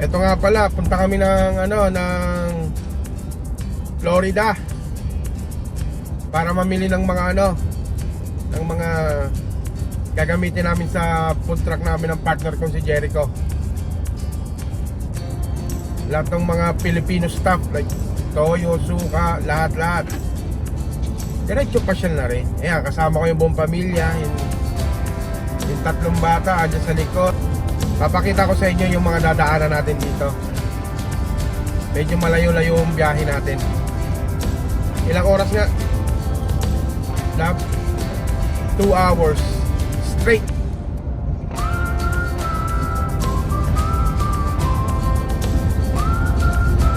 Ito nga pala, punta kami ng Florida para mamili ng mga gagamitin namin sa food truck namin ng partner kong si Jericho. Lahat ng mga Filipino stuff like toyo, suka, lahat. Diretso pasyal na rin. Ayan, kasama ko yung buong pamilya, yung tatlong bata andyan sa likod. Papakita ko sa inyo yung mga dadaanan natin dito. Medyo malayo-layo yung biyahe natin. Ilang oras nga? 2 hours straight.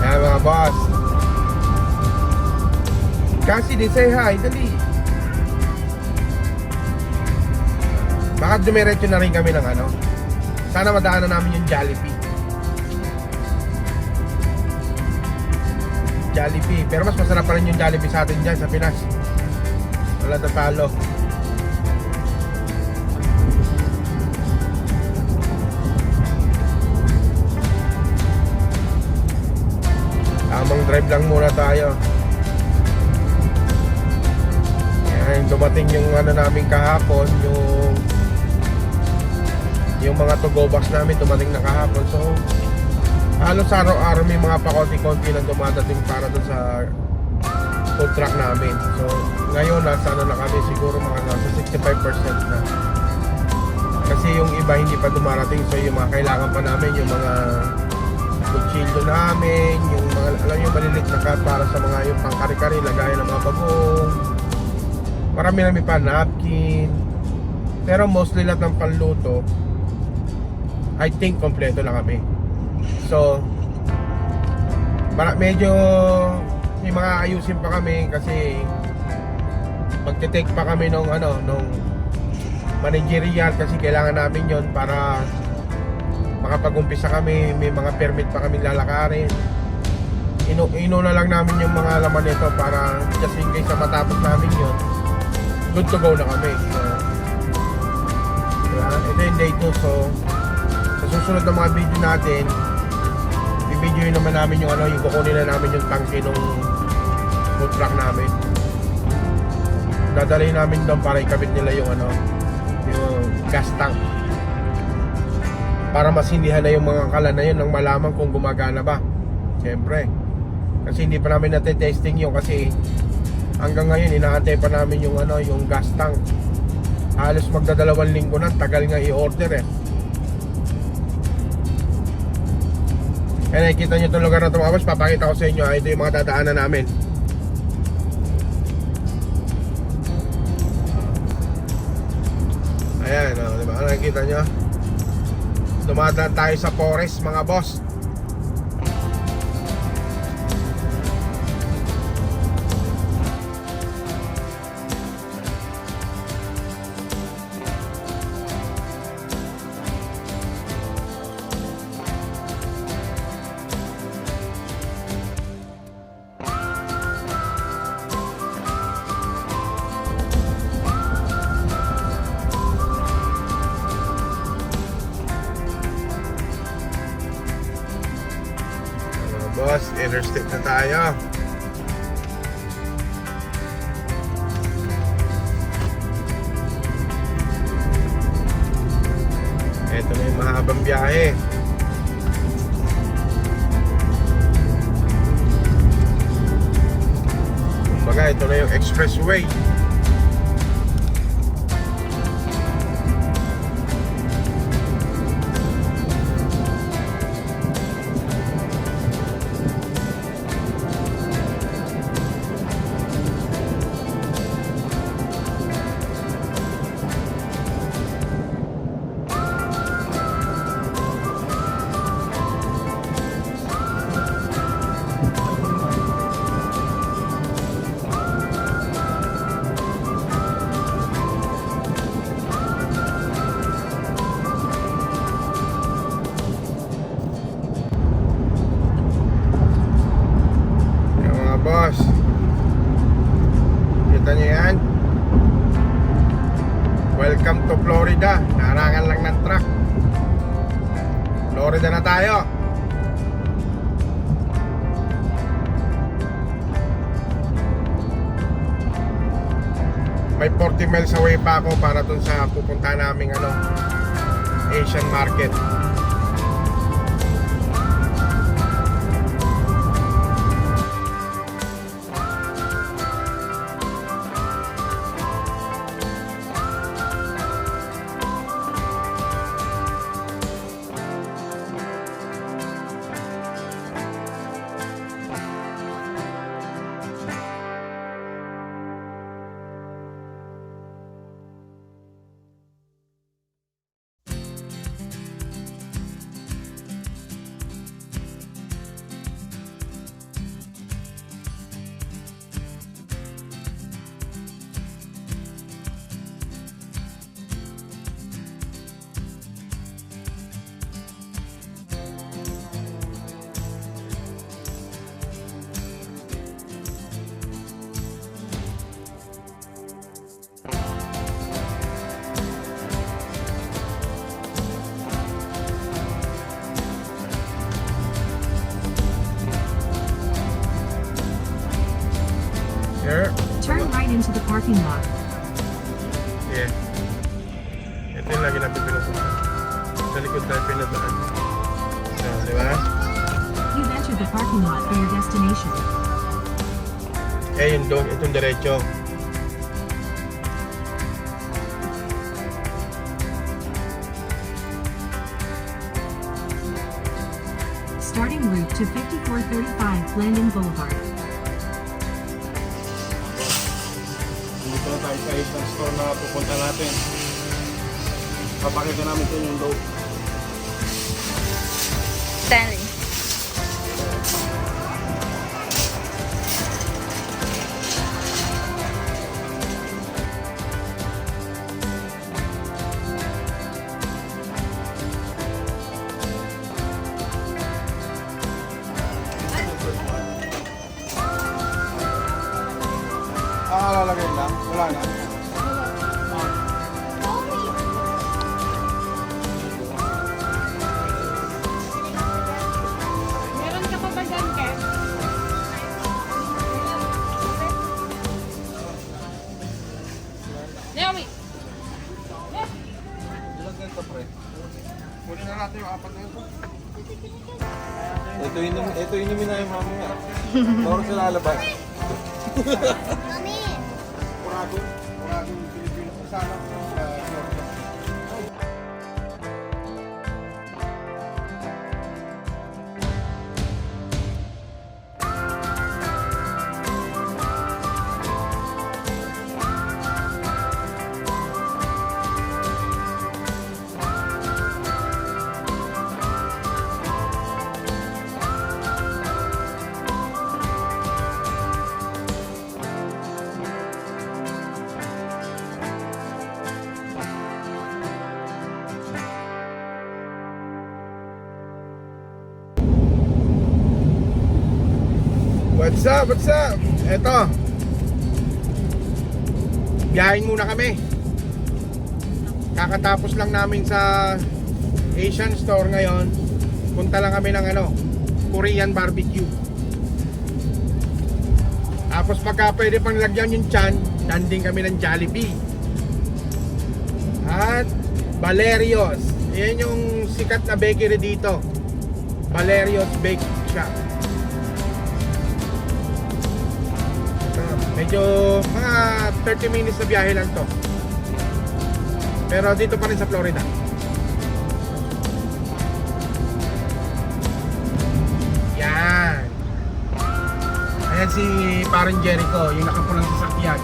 Ayan mga boss. Kasi din say hi, dali. Baka dumiretso na rin kami ng sana madaanan namin yung Jollibee. Pero mas masarap pa rin yung Jollibee sa atin dyan sa Pinas. Wala tatalo. Tamang drive lang muna tayo. Yan, dumating yung namin kahapon, yung mga to-go box namin dumating na kahapon. So halos araw-araw may mga pakonti-konti na dumadating para dun sa food truck namin. So ngayon nasa na kami, siguro mga nasa 65% na. Kasi yung iba hindi pa dumarating. So yung mga kailangan pa namin, yung mga kutsilyo namin, yung mga alam yung malilit na cut para sa mga yung pangkari-kari, lagayan ng mga bagong. Marami pa napkin. Pero mostly lahat ng panluto I think kompleto na kami. So medyo may mga ayusin pa kami kasi magte-take pa kami nung managerial kasi kailangan namin yon para makapag-umpisa kami. May mga permit pa kaming lalakarin. Inuna lang namin yung mga laman nito para just in case na matapos namin yon, good to go na kami. So ito yung day 2. So sa susunod na mga video natin, i-video naman namin yung yung kukunin na namin yung tangke ng food truck namin. Dadalhin namin doon para ikabit nila yung yung gas tank, para masindihan na yung mga kalan na yun nang malaman kung gumagana ba. Siyempre kasi hindi pa namin natetesting yun kasi hanggang ngayon inaantay pa namin yung yung gas tank. Halos magdadalawang linggo na, tagal nga i-order Kaya nakikita nyo itong lugar na tumabas. Papakita ko sa inyo, ito yung mga dadaanan namin. Ayan, diba? Nakikita nyo, dumadaan tayo sa forest mga boss. Boss, interstate na tayo. Ito na yung mahabang biyahe. Kumbaga, ito na yung expressway. Boss, kita nyo yan. Welcome to Florida. Narangan lang ng truck. Florida na tayo. may 40 miles away pa ako para dun sa pupunta naming Asian market. Sir? Turn right into the parking lot. Yeah. Ito yung lagi natin pinupunta. Sa likod tayo pinadaan. So, di ba? You've entered the parking lot for your destination. Eh, yun doon. Itong diretso. Starting route to 5435 Landing Boulevard. Dito na tayo sa isang store na pupunta natin. Papakita namin ito yung load. Stanley. Lalagay lang? Wala na. Meron ka pa ba dyan, Kev? Naomi! Ilang ganito, pre? Kunin na natin yung apat na ito. Ito inumin na yung mamaya. Tawag sa lalabas. Puradong Pilipino sa sana. What's up? What's up? Eto. Biyahin muna kami. Kakatapos lang namin sa Asian store ngayon. Punta lang kami ng Korean barbecue. Tapos pagka pwede pang lagyan yung tiyan, danding kami ng Jollibee. At Valerio's. Yan yung sikat na bakery dito. Valerio's Bake Shop. Medyo mga 30 minutes na biyahe lang to. Pero dito pa rin sa Florida. Yan. Ayan si Parang Jericho, yung nakapulang sasakyan.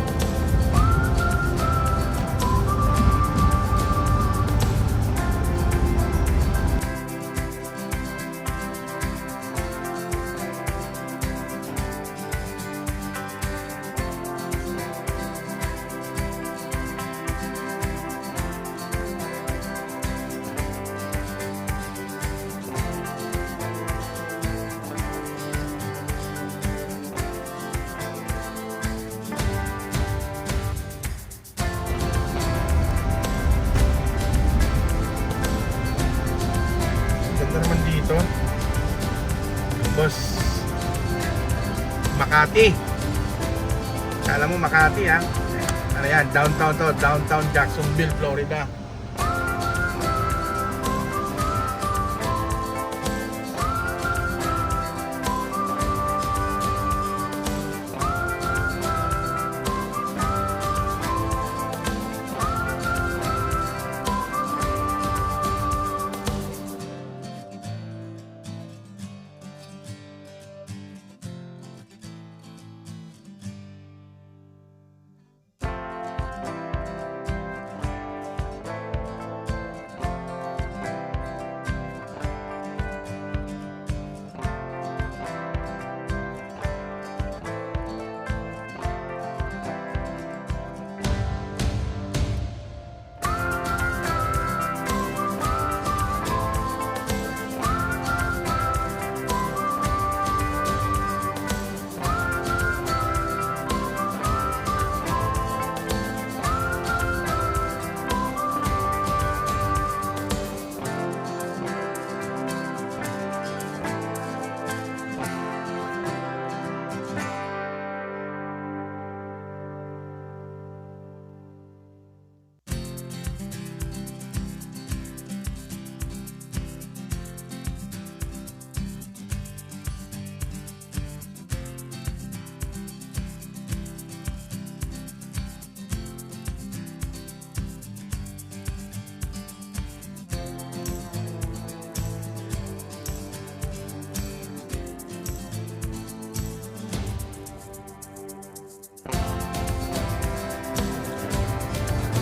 dito. Boss Makati. Kala mo Makati ha. Ano yan? Downtown to. Downtown Jacksonville, Florida.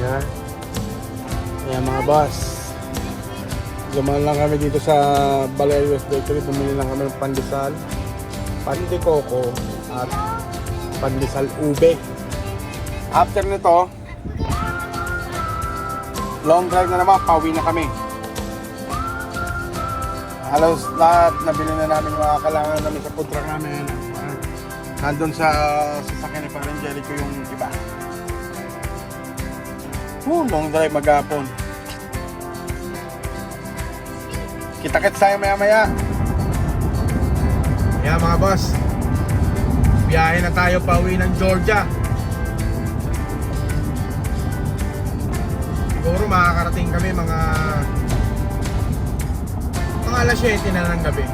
Yan. Ayan mga boss. Gumaan lang kami dito sa Valerios Bakery. Bumili lang kami ng pandesal, pande coco at pandesal ube. After nito, long drive na naman. Pauwi na kami. Halos lahat nabili na namin yung mga kailangan namin sa food truck namin. Nandun sa sasakyan ni Parang Jericho yung iba. Long drive maghapon. Kita-kits tayo maya-maya. Kaya mga boss, biyahe na tayo pauwi ng Georgia. Siguro makakarating kami mga alas 7 na ng gabi.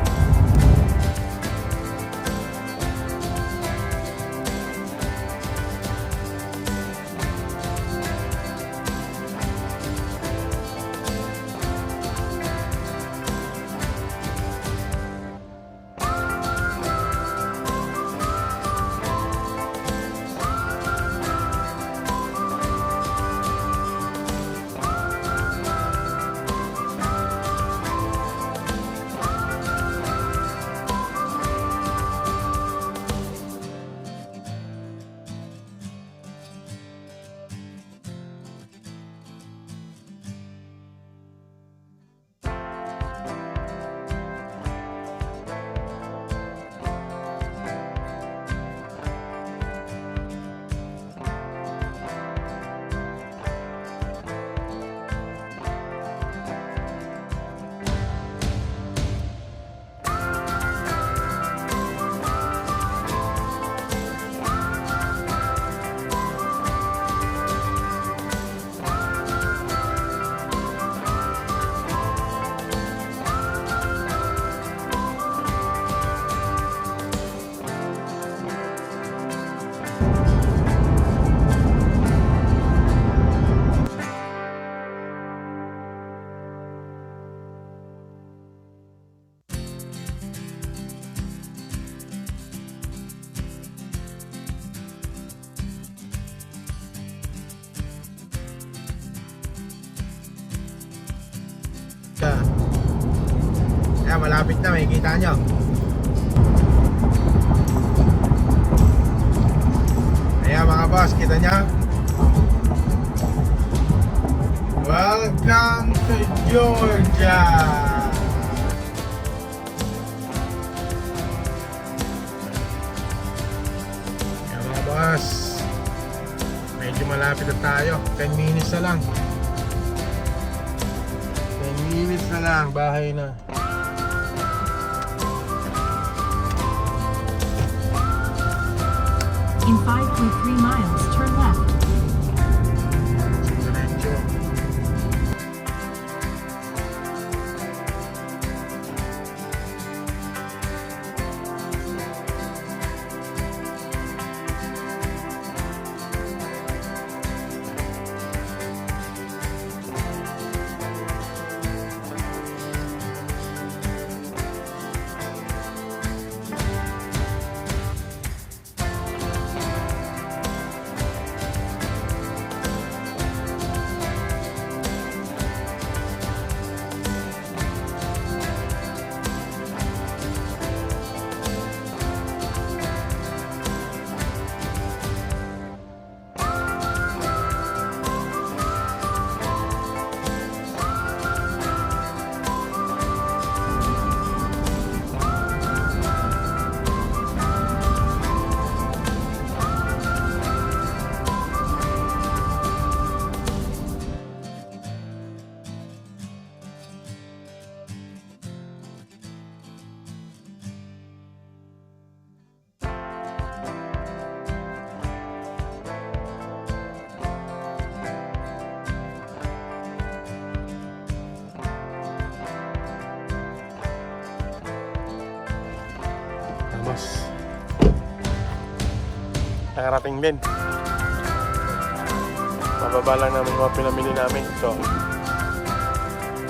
Kaya malapit na, makikita nyo. Ayan mga boss, kita nyo. Welcome to Georgia. Ayan mga boss, medyo malapit na tayo. 10 minutes na lang. 10 minutes na lang, bahay na. In 5.3 miles, turn left. boss. Nakarating din. Mababa lang namin yung mga pinamili namin. So,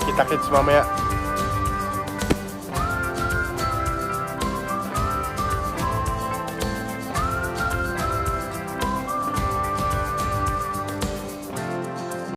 kita-kits mamaya.